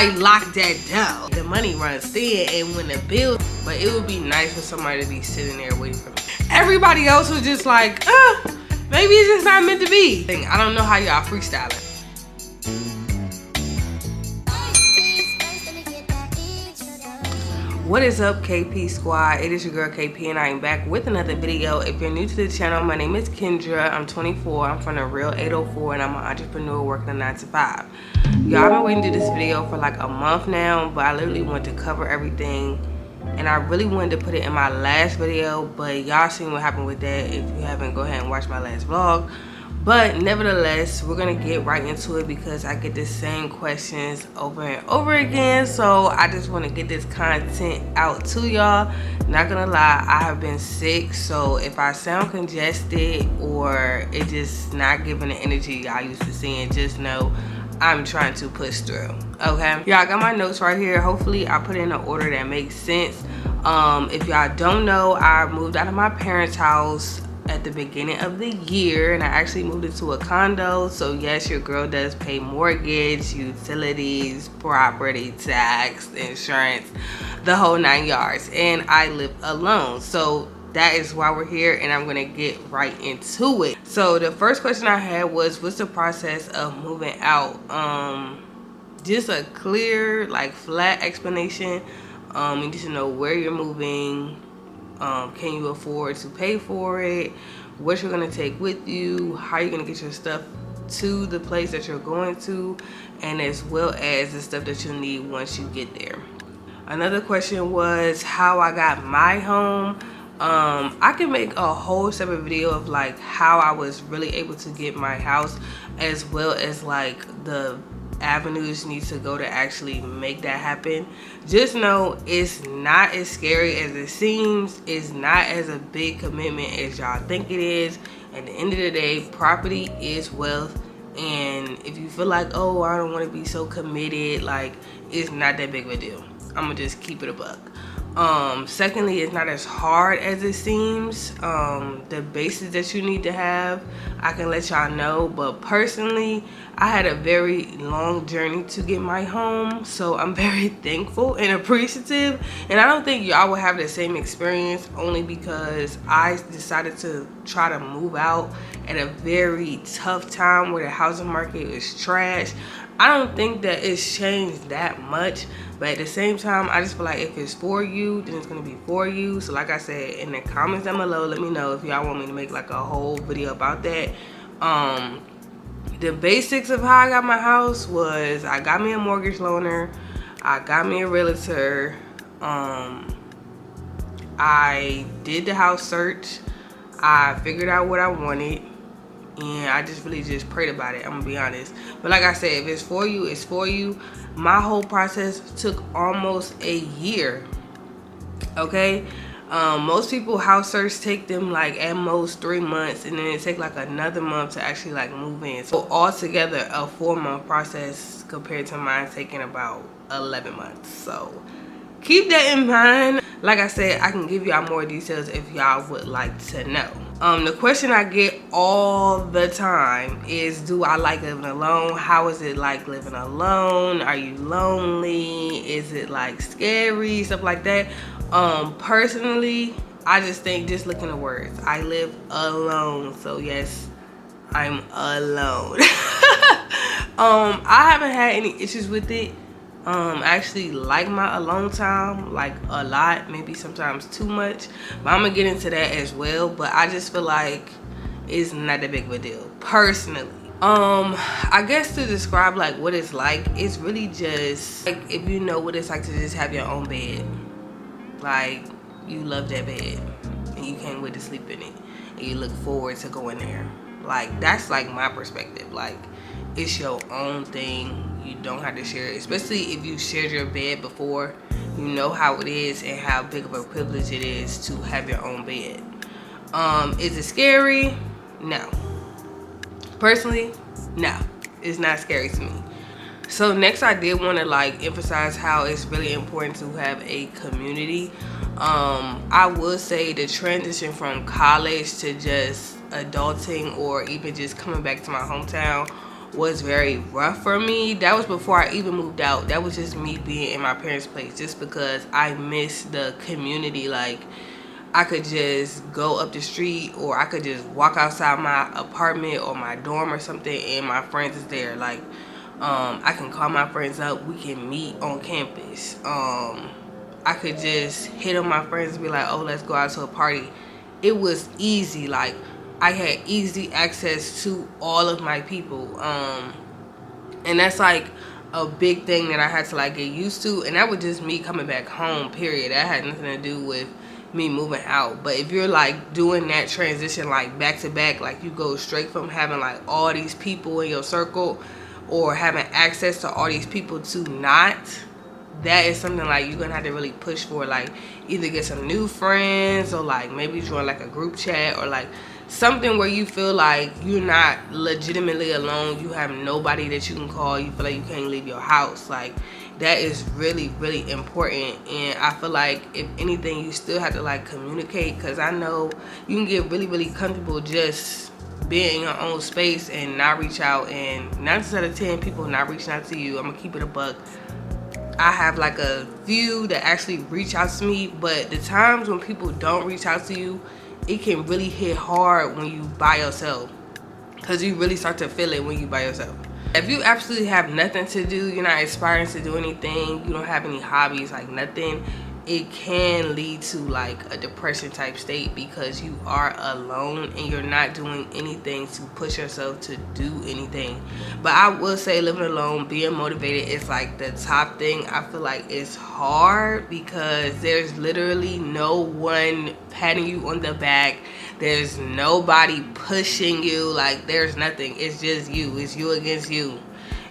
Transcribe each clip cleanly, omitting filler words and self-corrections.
like lock that down. The money runs thin, and when the bill, but it would be nice for somebody to be sitting there waiting for me. Everybody else was just like, maybe it's just not meant to be. I don't know how y'all freestyling. What is up, KP squad? It is your girl KP, and I am back with another video. If you're new to the channel, my name is Kendra. I'm 24. I'm from the real 804, and I'm an entrepreneur working a 9 to 5. Y'all, I've been waiting to do this video for like a month now, but I literally wanted to cover everything, and I really wanted to put it in my last video, but y'all seen what happened with that. If you haven't, go ahead and watch my last vlog. But nevertheless, we're gonna get right into it because I get the same questions over and over again. So I just want to get this content out to y'all. Not gonna lie, I have been sick, so if I sound congested or it just not giving the energy y'all used to seeing, just know I'm trying to push through. Okay, y'all, I got my notes right here. Hopefully I put it in an order that makes sense. If y'all don't know, I moved out of my parents' house at the beginning of the year, and I actually moved into a condo. So yes, your girl does pay mortgage, utilities, property tax, insurance, the whole 9 yards, and I live alone. So that is why we're here, and I'm gonna get right into it. So the first question I had was, what's the process of moving out? Just a clear, like, flat explanation. You need to know where you're moving. Can you afford to pay for it? What you're gonna take with you? How you're gonna get your stuff to the place that you're going to, and as well as the stuff that you'll need once you get there. Another question was how I got my home. I can make a whole separate video of like how I was really able to get my house, as well as like the avenues need to go to actually make that happen. Just know it's not as scary as it seems. It's not as a big commitment as y'all think it is. At the end of the day, property is wealth, and if you feel like, oh, I don't want to be so committed, like, it's not that big of a deal. I'm gonna just keep it a buck. Secondly, it's not as hard as it seems. The basics that you need to have, I can let y'all know, but personally, I had a very long journey to get my home, so I'm very thankful and appreciative, and I don't think y'all will have the same experience, only because I decided to try to move out at a very tough time where the housing market is trash. I don't think that it's changed that much, but at the same time, I just feel like if it's for you, then it's gonna be for you. So like I said, in the comments down below, let me know if y'all want me to make like a whole video about that. The basics of how I got my house was, I got me a mortgage loaner, I got me a realtor, I did the house search, I figured out what I wanted, and I just really just prayed about it, I'm gonna be honest. But like I said, if it's for you, it's for you. My whole process took almost a year, okay? Most people house search take them like at most 3 months, and then it take like another month to actually like move in. So altogether a 4-month process compared to mine taking about 11 months. So keep that in mind. Like I said, I can give y'all more details if y'all would like to know. The question I get all the time is, do I like living alone? How is it like living alone? Are you lonely? Is it like scary? Stuff like that. Personally, I just think, just look in the words, I live alone. So yes, I'm alone. I haven't had any issues with it. I actually like my alone time, like a lot, maybe sometimes too much, but I'm gonna get into that as well. But I just feel like it's not that big of a deal personally. I guess to describe like what it's like, it's really just like if you know what it's like to just have your own bed. Like, you love that bed and you can't wait to sleep in it, and you look forward to going there. Like, that's like my perspective. Like, it's your own thing. You don't have to share it, especially if you shared your bed before. You know how it is and how big of a privilege it is to have your own bed. Is it scary? No. Personally, no, it's not scary to me. So next, I did want to like emphasize how it's really important to have a community. I would say the transition from college to just adulting, or even just coming back to my hometown, was very rough for me. That was before I even moved out. That was just me being in my parents' place, just because I miss the community. Like, I could just go up the street, or I could just walk outside my apartment or my dorm or something, and my friends is there. Like, I can call my friends up, we can meet on campus. I could just hit up my friends and be like, oh, let's go out to a party. It was easy. Like, I had easy access to all of my people. And that's like a big thing that I had to like get used to. And that was just me coming back home, period. That had nothing to do with me moving out. But if you're like doing that transition like back to back, like you go straight from having like all these people in your circle, or having access to all these people, to not, that is something like you're gonna have to really push for. Like, either get some new friends, or like maybe join like a group chat, or like something where you feel like you're not legitimately alone. You have nobody that you can call. You feel like you can't leave your house. Like, that is really, really important. And I feel like if anything, you still have to like communicate, because I know you can get really, really comfortable just being in your own space and not reach out. And 9 out of 10 people not reaching out to you. I'm gonna keep it a buck. I have like a few that actually reach out to me, but the times when people don't reach out to you, it can really hit hard when you by yourself, because you really start to feel it when you by yourself. If you absolutely have nothing to do, you're not aspiring to do anything, you don't have any hobbies, like nothing, it can lead to like a depression type state, because you are alone and you're not doing anything to push yourself to do anything. But I will say, living alone, being motivated is like the top thing. I feel like it's hard because there's literally no one patting you on the back. There's nobody pushing you. Like, there's nothing. It's just you. It's you against you.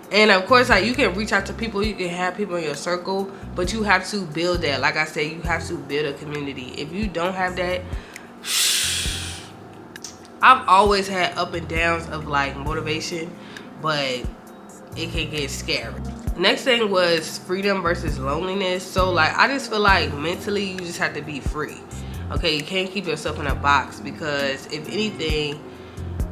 And of course, like, you can reach out to people, you can have people in your circle, but you have to build that. Like I said, you have to build a community. If you don't have that, I've always had up and downs of like motivation, but it can get scary. Next thing was freedom versus loneliness. So like, I just feel like mentally you just have to be free. Okay, you can't keep yourself in a box, because if anything,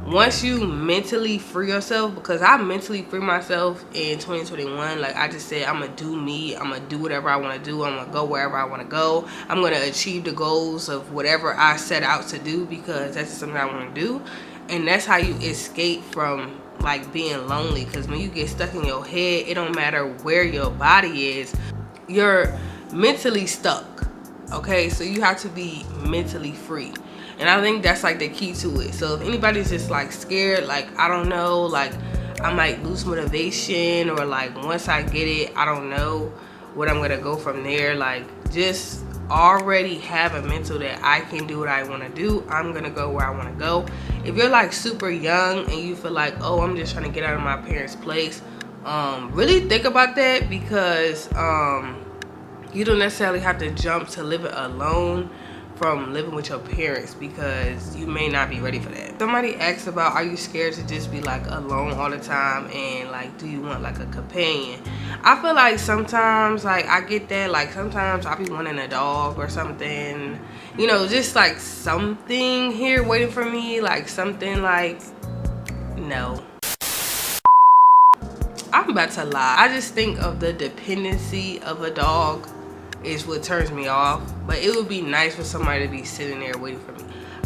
once you mentally free yourself, because I mentally free myself in 2021. Like I just said, I'm gonna do me, I'm gonna do whatever I want to do, I'm gonna go wherever I want to go, I'm gonna achieve the goals of whatever I set out to do, because that's just something I want to do. And that's how you escape from like being lonely, because when you get stuck in your head, it don't matter where your body is, you're mentally stuck. Okay, so you have to be mentally free. And I think that's like the key to it. So if anybody's just like scared, like, I don't know, like I might lose motivation, or like once I get it, I don't know what I'm gonna go from there. Like, just already have a mental that I can do what I want to do. I'm gonna go where I want to go. If you're like super young and you feel like, oh, I'm just trying to get out of my parents' place, really think about that, because you don't necessarily have to jump to living alone from living with your parents, because you may not be ready for that. Somebody asked about, are you scared to just be like alone all the time, and like, do you want like a companion? I feel like sometimes, like, I get that. Like, sometimes I be wanting a dog or something, you know, just like something here waiting for me, like something like, no. I'm about to lie. I just think of the dependency of a dog is what turns me off. But it would be nice for somebody to be sitting there waiting for me.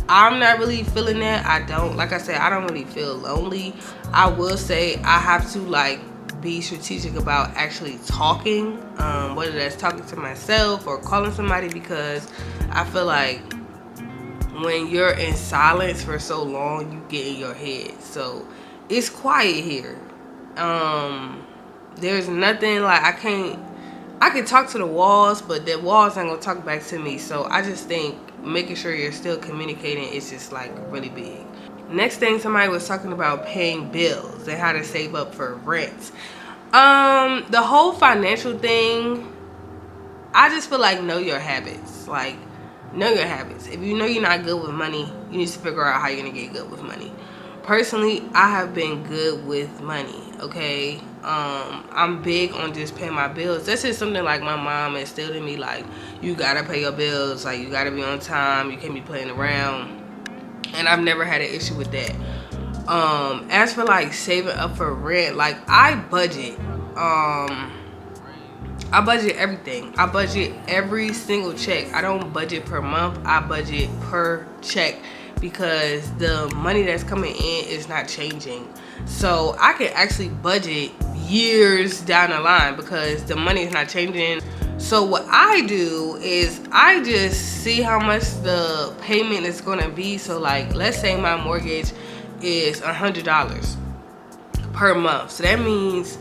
I'm not really feeling that. I don't, like I said, I don't really feel lonely. I will say I have to like be strategic about actually talking, whether that's talking to myself or calling somebody, because I feel like when you're in silence for so long, you get in your head. So it's quiet here. There's nothing, like, I can talk to the walls, but the walls ain't gonna talk back to me. So I just think making sure you're still communicating is just like really big. Next thing, somebody was talking about paying bills and how to save up for rent. The whole financial thing, I just feel like know your habits. Like, know your habits. If you know you're not good with money, you need to figure out how you're gonna get good with money. Personally, I have been good with money, okay? I'm big on just paying my bills. That's just something like my mom instilled in me, like, you gotta pay your bills, like, you gotta be on time, you can't be playing around. And I've never had an issue with that. As for like saving up for rent, like I budget. I budget everything. I budget every single check. I don't budget per month. I budget per check because the money that's coming in is not changing. So I can actually budget years down the line because the money is not changing. So what I do is I just see how much the payment is going to be. So like, let's say my mortgage is $100 per month. So that means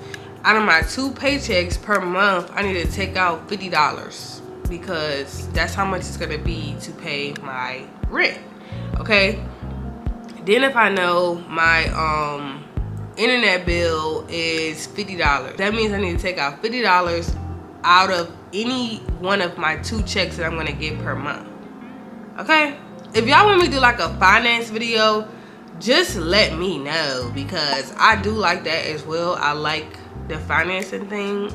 out of my 2 paychecks per month, I need to take out $50 because that's how much it's gonna be to pay my rent. Okay. Then if I know my internet bill is $50, that means I need to take out $50 out of any one of my 2 checks that I'm gonna get per month. Okay. If y'all want me to do like a finance video, just let me know because I do like that as well. I like the financing thing,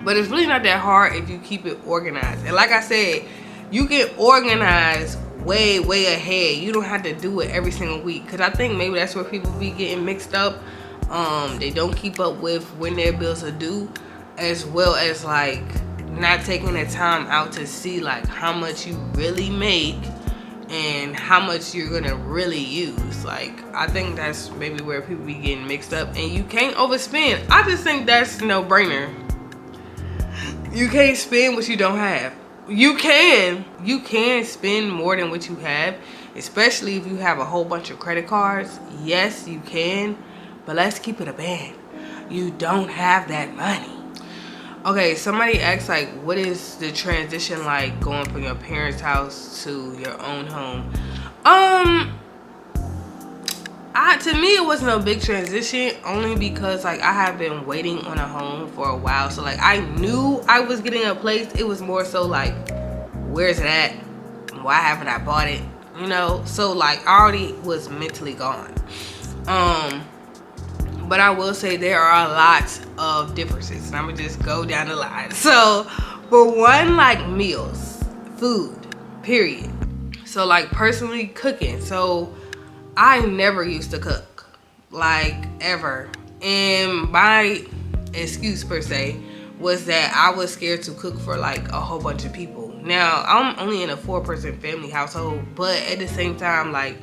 but it's really not that hard if you keep it organized. And like I said, you can organize way ahead. You don't have to do it every single week because I think maybe that's where people be getting mixed up. They don't keep up with when their bills are due, as well as like not taking the time out to see like how much you really make and how much you're gonna really use. Like, I think that's maybe where people be getting mixed up, and you can't overspend. I just think that's no brainer. You can't spend what you don't have. You can spend more than what you have, especially if you have a whole bunch of credit cards. Yes, you can, but let's keep it a band. You don't have that money. Okay, somebody asked like, what is the transition like going from your parents' house to your own home? To me, it wasn't a big transition, only because like I have been waiting on a home for a while. So like I knew I was getting a place. It was more so like, where's it at? Why haven't I bought it? You know? So like I already was mentally gone. But I will say there are a lot of differences, and I'm gonna just go down the line. So for one, like meals, food, period. So like personally cooking. So I never used to cook, like ever. And my excuse per se was that I was scared to cook for like a whole bunch of people. Now I'm only in a 4-person family household, but at the same time, like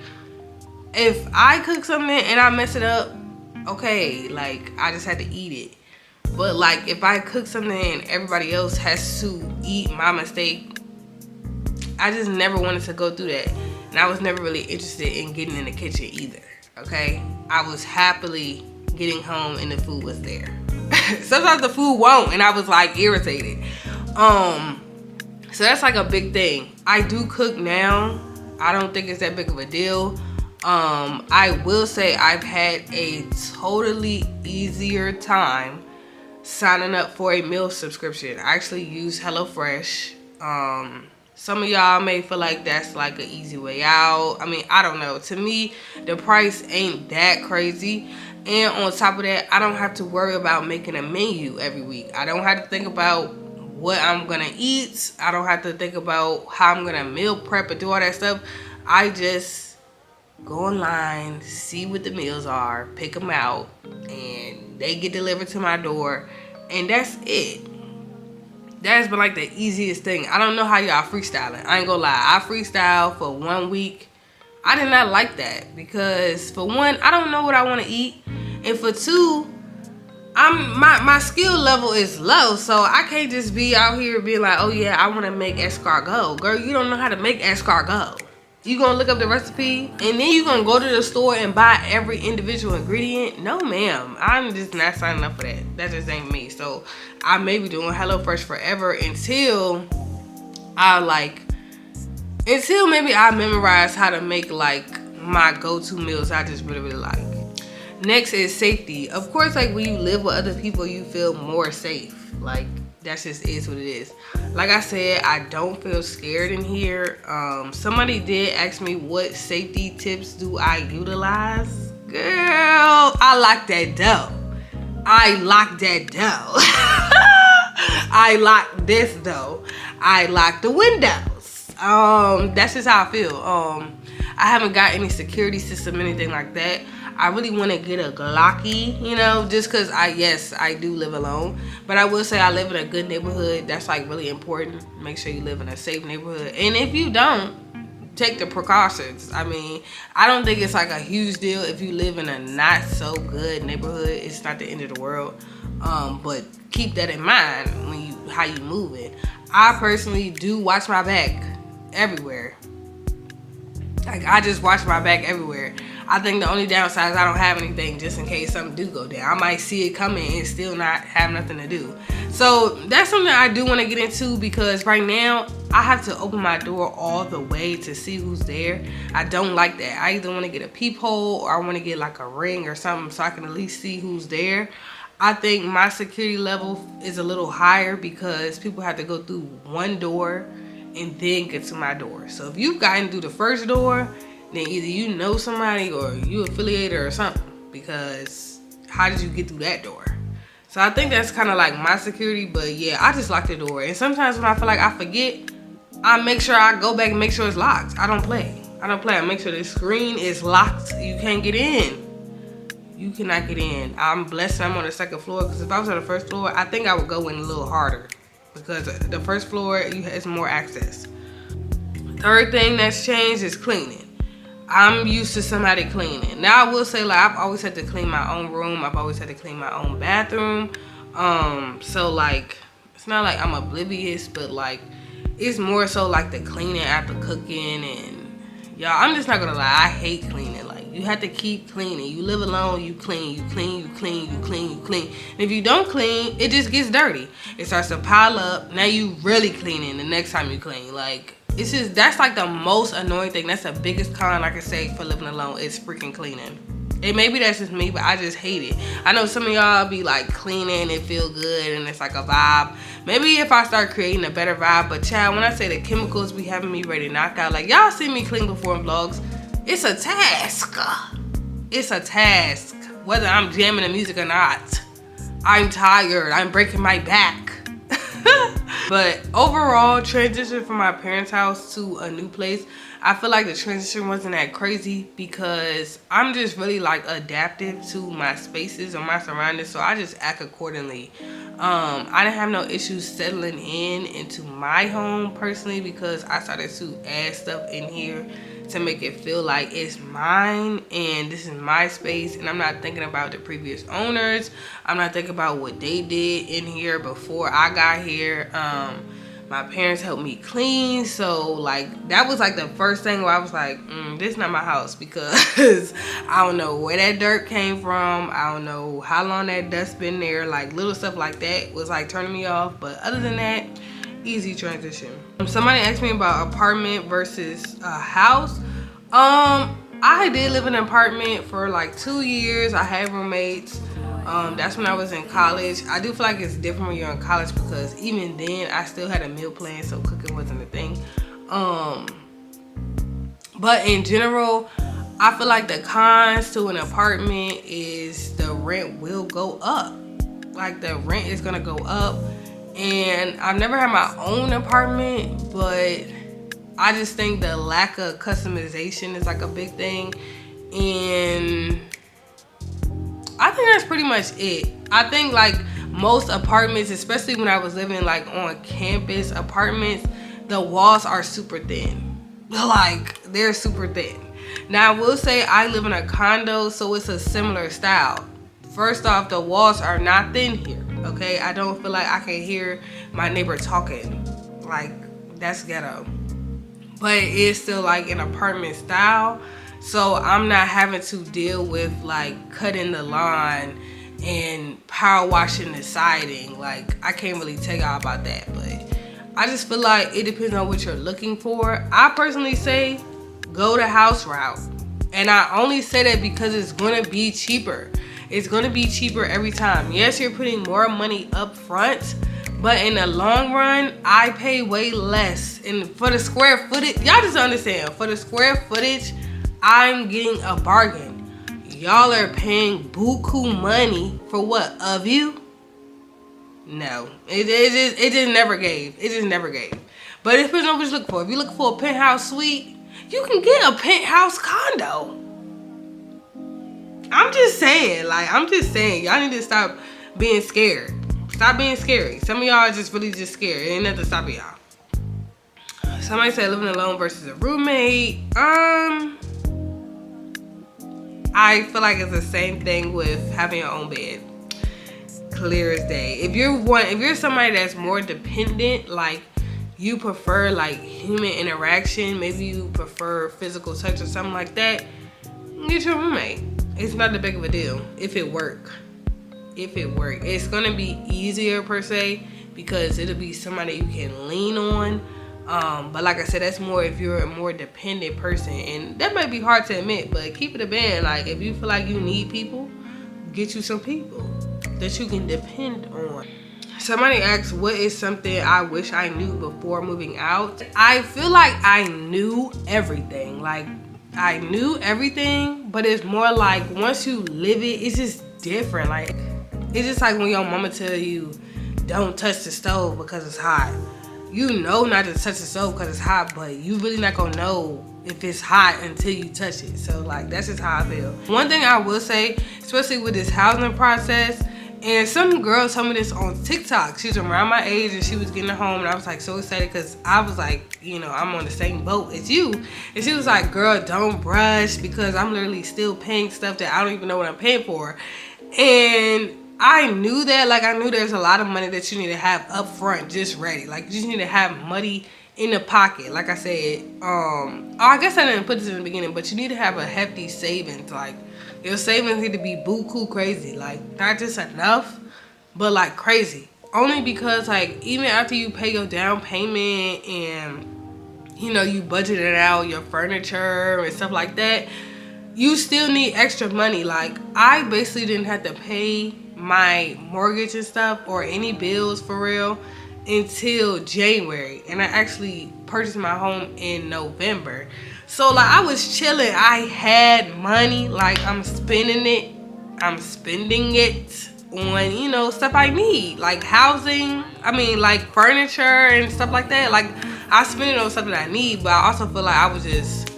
if I cook something and I mess it up, okay, like I just had to eat it. But like if I cook something and everybody else has to eat my mistake, I just never wanted to go through that. And I was never really interested in getting in the kitchen either. Okay, I was happily getting home and the food was there. Sometimes the food won't, and I was like irritated. So that's like a big thing. I do cook now. I don't think it's that big of a deal. I will say I've had a totally easier time signing up for a meal subscription. I actually use HelloFresh. Some of y'all may feel like that's like an easy way out. I mean, I don't know. To me, the price ain't that crazy. And on top of that, I don't have to worry about making a menu every week. I don't have to think about what I'm gonna eat. I don't have to think about how I'm gonna meal prep and do all that stuff. I just go online, see what the meals are, pick them out, and they get delivered to my door, and that's it. That's been like the easiest thing. I don't know how y'all freestyling. I ain't gonna lie. I freestyle for 1 week. I did not like that because for one, I don't know what I want to eat, and for two, my skill level is low, so I can't just be out here being like, oh yeah, I want to make escargot. Girl, you don't know how to make escargot. You gonna look up the recipe and then you gonna go to the store and buy every individual ingredient? No ma'am, I'm just not signing up for that. That just ain't me. So I may be doing HelloFresh forever until maybe I memorize how to make like my go-to meals I just really like. Next is safety. Of course, like when you live with other people, you feel more safe. Like that just is what it is. Like I said, I don't feel scared in here. Somebody did ask me what safety tips do I utilize. Girl, I lock that door. I lock that door. I lock this door. I lock the windows. That's just how I feel. I haven't got any security system, anything like that. I really want to get a Glocky, you know, just because I do live alone. But I will say I live in a good neighborhood. That's like really important. Make sure you live in a safe neighborhood. And if you don't, take the precautions. I mean, I don't think it's like a huge deal if you live in a not so good neighborhood. It's not the end of the world. But keep that in mind when how you move it. I personally do watch my back everywhere. Like, I just watch my back everywhere. I think the only downside is I don't have anything just in case something do go down. I might see it coming and still not have nothing to do. So that's something I do want to get into, because right now I have to open my door all the way to see who's there. I don't like that. I either want to get a peephole or I want to get like a ring or something so I can at least see who's there. I think my security level is a little higher because people have to go through one door and then get to my door. So if you've gotten through the first door, then either you know somebody or you affiliated or something, because how did you get through that door? So I think that's kind of like my security. But yeah, I just lock the door. And sometimes when I feel like I forget, I make sure I go back and make sure it's locked. I don't play. I make sure the screen is locked. You can't get in. You cannot get in. I'm blessed I'm on the second floor, because if I was on the first floor, I think I would go in a little harder, because the first floor has more access. Third thing that's changed is cleaning. I'm used to somebody cleaning. Now I will say, like, I've always had to clean my own room. I've always had to clean my own bathroom. So like, it's not like I'm oblivious, but like, it's more so like the cleaning after cooking. And y'all, I'm just not gonna lie, I hate cleaning. Like, you have to keep cleaning. You live alone, you clean, you clean, you clean, you clean, you clean. And if you don't clean, it just gets dirty. It starts to pile up. Now you really cleaning the next time you clean. Like, it's just, that's like the most annoying thing. That's the biggest con I can say for living alone, is freaking cleaning. And maybe that's just me, but I just hate it. I know some of y'all be like cleaning and feel good and it's like a vibe. Maybe if I start creating a better vibe. But child, when I say the chemicals be having me ready to knock out, like, y'all see me clean before in vlogs, it's a task. It's a task. Whether I'm jamming the music or not. I'm tired. I'm breaking my back. But overall, transition from my parents' house to a new place, I feel like the transition wasn't that crazy, because I'm just really like adaptive to my spaces or my surroundings, so I just act accordingly. I didn't have no issues settling into my home personally, because I started to add stuff in here to make it feel like it's mine and this is my space, and I'm not thinking about the previous owners. I'm not thinking about what they did in here before I got here. My parents helped me clean, so like that was like the first thing where I was like, this is not my house, because I don't know where that dirt came from. I don't know how long that dust been there. Like, little stuff like that was like turning me off. But other than that, easy transition. Somebody asked me about apartment versus a house. I did live in an apartment for like 2 years. I had roommates. That's when I was in college. I do feel like it's different when you're in college, because even then I still had a meal plan, so cooking wasn't a thing. But in general, I feel like the cons to an apartment is the rent will go up. Like, the rent is gonna go up. And I've never had my own apartment, but I just think the lack of customization is like a big thing. And I think that's pretty much it. I think like most apartments, especially when I was living like on campus apartments, the walls are super thin. Like, they're super thin. Now, I will say I live in a condo, so it's a similar style. First off, the walls are not thin here, okay? I don't feel like I can hear my neighbor talking. Like, that's ghetto. But it's still like an apartment style. So I'm not having to deal with like cutting the lawn and power washing the siding. Like, I can't really tell y'all about that, but I just feel like it depends on what you're looking for. I personally say go the house route. And I only say that because it's gonna be cheaper. It's gonna be cheaper every time. Yes, you're putting more money up front, but in the long run, I pay way less. And for the square footage, y'all just understand, for the square footage, I'm getting a bargain. Y'all are paying buku money for what? A view? No. It just never gave. It just never gave. But it depends on what you look for. If you look for a penthouse suite, You can get a penthouse condo. I'm just saying, y'all need to stop being scared. Stop being scary. Some of y'all are just really just scared. Ain't nothing stopping y'all. Somebody said living alone versus a roommate. I feel like it's the same thing with having your own bed. Clear as day. If you're somebody that's more dependent, like you prefer like human interaction, maybe you prefer physical touch or something like that, get your roommate. It's not that big of a deal if it work. It's gonna be easier per se because it'll be somebody you can lean on. But like I said, that's more if you're a more dependent person, and that might be hard to admit, but keep it a band. Like if you feel like you need people, get you some people that you can depend on. Somebody asked, what is something I wish I knew before moving out? I feel like I knew everything. Like I knew everything, but it's more like once you live it, it's just different. Like it's just like when your mama tell you don't touch the stove because it's hot. You know not to touch the stove because it's hot, but you really not gonna know if it's hot until you touch it. So like that's just how I feel. One thing I will say, especially with this housing process, and some girl told me this on TikTok. She was around my age and she was getting home, and I was like so excited because I was like, you know, I'm on the same boat as you. And she was like, girl, don't rush because I'm literally still paying stuff that I don't even know what I'm paying for. And I knew that, like I knew there's a lot of money that you need to have up front just ready. Like you just need to have money in the pocket. Like I said, I guess I didn't put this in the beginning, but you need to have a hefty savings. Like your savings need to be buku crazy. Like not just enough, but like crazy. Only because like even after you pay your down payment and you know you budgeted out your furniture and stuff like that, you still need extra money. Like I basically didn't have to pay my mortgage and stuff or any bills for real until January, and I actually purchased my home in November. So like I was chilling, I had money, like I'm spending it on, you know, stuff I need, like housing, like furniture and stuff like that. Like I spend it on stuff that I need, but I also feel like I was just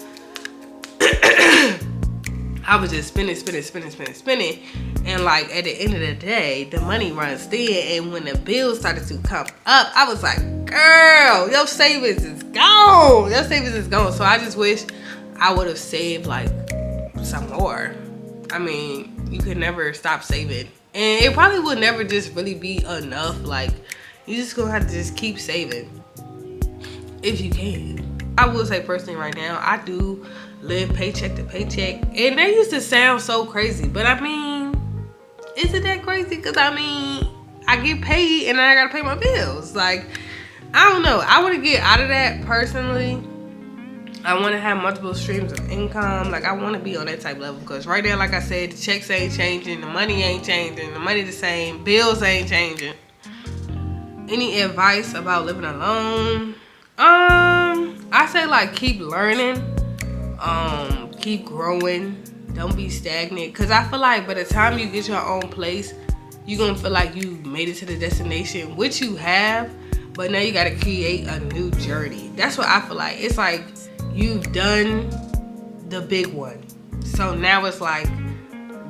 spending. And like at the end of the day, the money runs thin. And when the bills started to come up, I was like, girl, your savings is gone. So I just wish I would have saved like some more. You could never stop saving. And it probably would never just really be enough. Like you just gonna have to just keep saving if you can. I will say personally right now, I do live paycheck to paycheck, and that used to sound so crazy, but is it that crazy? Because I get paid and I gotta pay my bills. Like I don't know, I want to get out of that personally. I want to have multiple streams of income. Like I want to be on that type level, because right now, like I said, the checks ain't changing, the money ain't changing, the money the same, bills ain't changing. Any advice about living alone? I say like keep learning, keep growing, don't be stagnant, because I feel like by the time you get your own place, you're gonna feel like you made it to the destination, which you have, but now you gotta create a new journey. That's what I feel like. It's like you've done the big one, so now it's like,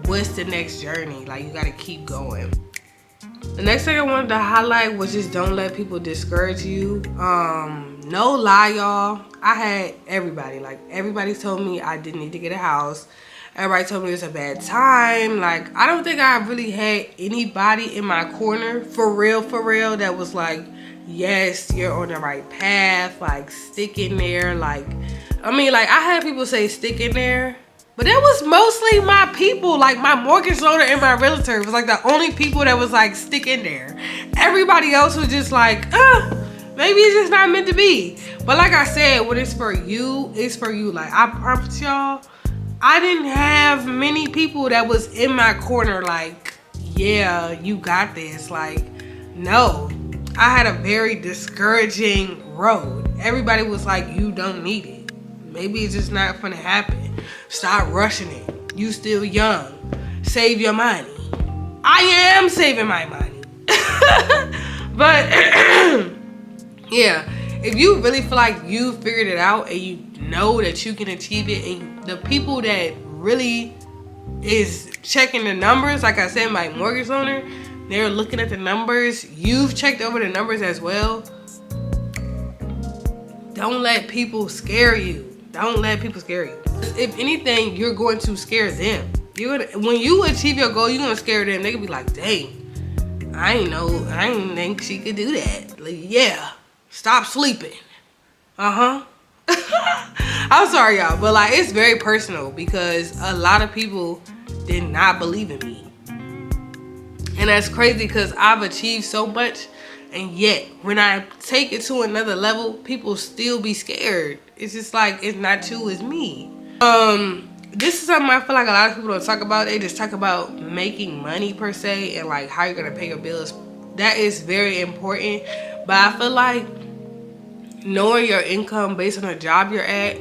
what's the next journey? Like you gotta keep going. The next thing I wanted to highlight was just don't let people discourage you. No lie, y'all. I had everybody told me I didn't need to get a house. Everybody told me it was a bad time. Like, I don't think I really had anybody in my corner for real, that was like, yes, you're on the right path. Like, stick in there. Like, I had people say stick in there, but that was mostly my people. Like, my mortgage loaner and my realtor was like the only people that was like, stick in there. Everybody else was just like, maybe it's just not meant to be. But like I said, when it's for you, it's for you. Like, I promise y'all, I didn't have many people that was in my corner like, yeah, you got this. Like, no. I had a very discouraging road. Everybody was like, you don't need it. Maybe it's just not gonna happen. Stop rushing it. You still young. Save your money. I am saving my money. But yeah, if you really feel like you figured it out and you know that you can achieve it, and the people that really is checking the numbers, like I said, my mortgage owner, they're looking at the numbers. You've checked over the numbers as well. Don't let people scare you. Don't let people scare you. If anything, you're going to scare them. When you achieve your goal, you're gonna scare them. They can be like, dang, I didn't think she could do that. Like, yeah, stop sleeping. I'm sorry, y'all, but like, it's very personal because a lot of people did not believe in me. And that's crazy because I've achieved so much, and yet when I take it to another level, people still be scared. It's just like, it's not you, it's me. This is something I feel like a lot of people don't talk about. They just talk about making money per se and like how you're gonna pay your bills. That is very important, but I feel like knowing your income based on the job you're at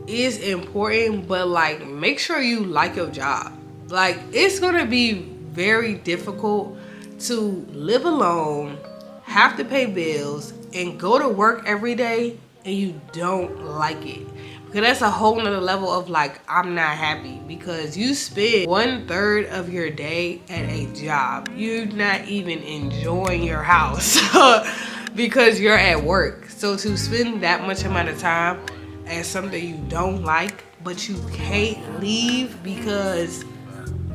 is important, but like, make sure you like your job. Like, it's gonna be very difficult to live alone, have to pay bills, and go to work every day and you don't like it. Because that's a whole nother level of like, I'm not happy, because you spend 1/3 of your day at a job. You're not even enjoying your house because you're at work. So to spend that much amount of time at something you don't like, but you can't leave because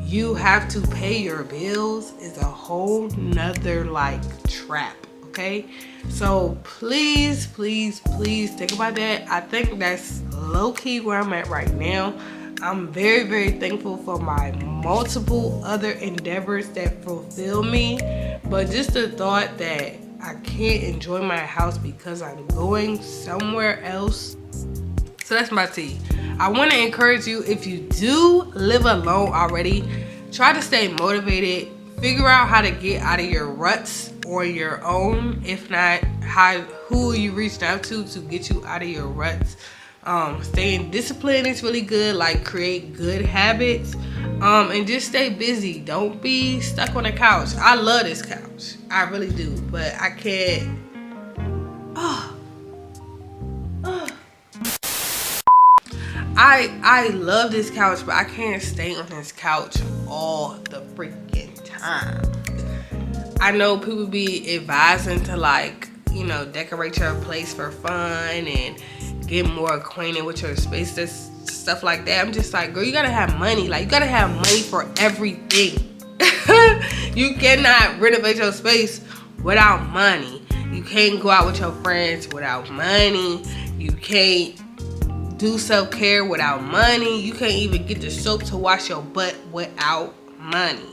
you have to pay your bills, is a whole nother like trap. Okay, so please think about that. I think that's low-key where I'm at right now. I'm very thankful for my multiple other endeavors that fulfill me, but just the thought that I can't enjoy my house because I'm going somewhere else. So that's my tea. I want to encourage you, if you do live alone already, try to stay motivated. Figure out how to get out of your ruts on your own. If not, who you reached out to get you out of your ruts. Staying disciplined is really good. Like, create good habits, and just stay busy. Don't be stuck on the couch. I love this couch, I really do, but I can't. I love this couch, but I can't stay on this couch all the freaking time. I know people be advising to, like, you know, decorate your place for fun and get more acquainted with your space, stuff like that. I'm just like, girl, you gotta have money. Like, you gotta have money for everything. You cannot renovate your space without money. You can't go out with your friends without money. You can't do self-care without money. You can't even get the soap to wash your butt without money.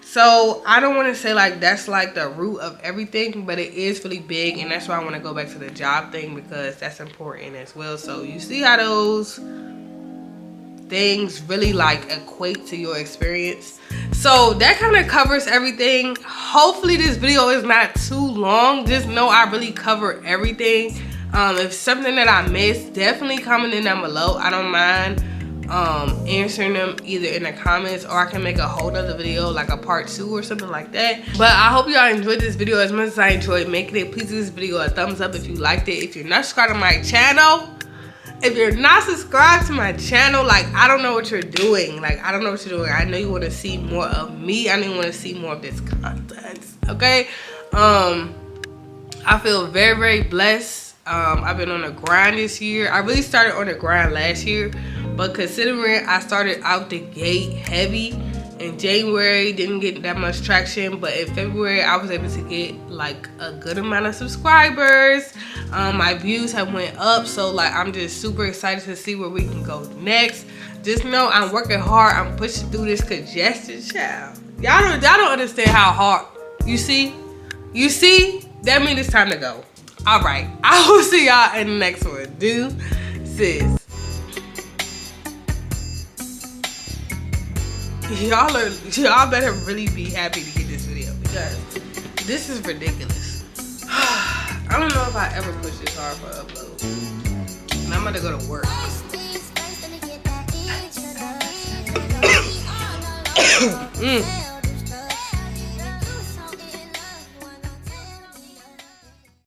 So I don't want to say like that's like the root of everything, but it is really big, and that's why I want to go back to the job thing, because that's important as well. So you see how those things really like equate to your experience. So that kind of covers everything. Hopefully this video is not too long. Just know I really cover everything. If something that I missed, definitely comment in down below. I don't mind answering them either in the comments, or I can make a whole other video, like a part 2 or something like that. But I hope y'all enjoyed this video as much as I enjoyed making it. Please give this video a thumbs up if you liked it. If you're not subscribed to my channel, like, I don't know what you're doing. Like, I don't know what you're doing. I know you want to see more of me. I know you want to see more of this content. Okay. I feel very blessed. I've been on a grind this year. I really started on a grind last year, but considering I started out the gate heavy in January, didn't get that much traction, but in February I was able to get like a good amount of subscribers. My views have went up, so like, I'm just super excited to see where we can go next. Just know I'm working hard. I'm pushing through this congestion, child. Y'all don't understand how hard. You see that means it's time to go. All right, I will see y'all in the next one. Deuces. Y'all better really be happy to get this video, because this is ridiculous. I don't know if I ever pushed this hard for upload. And I'm about to go to work.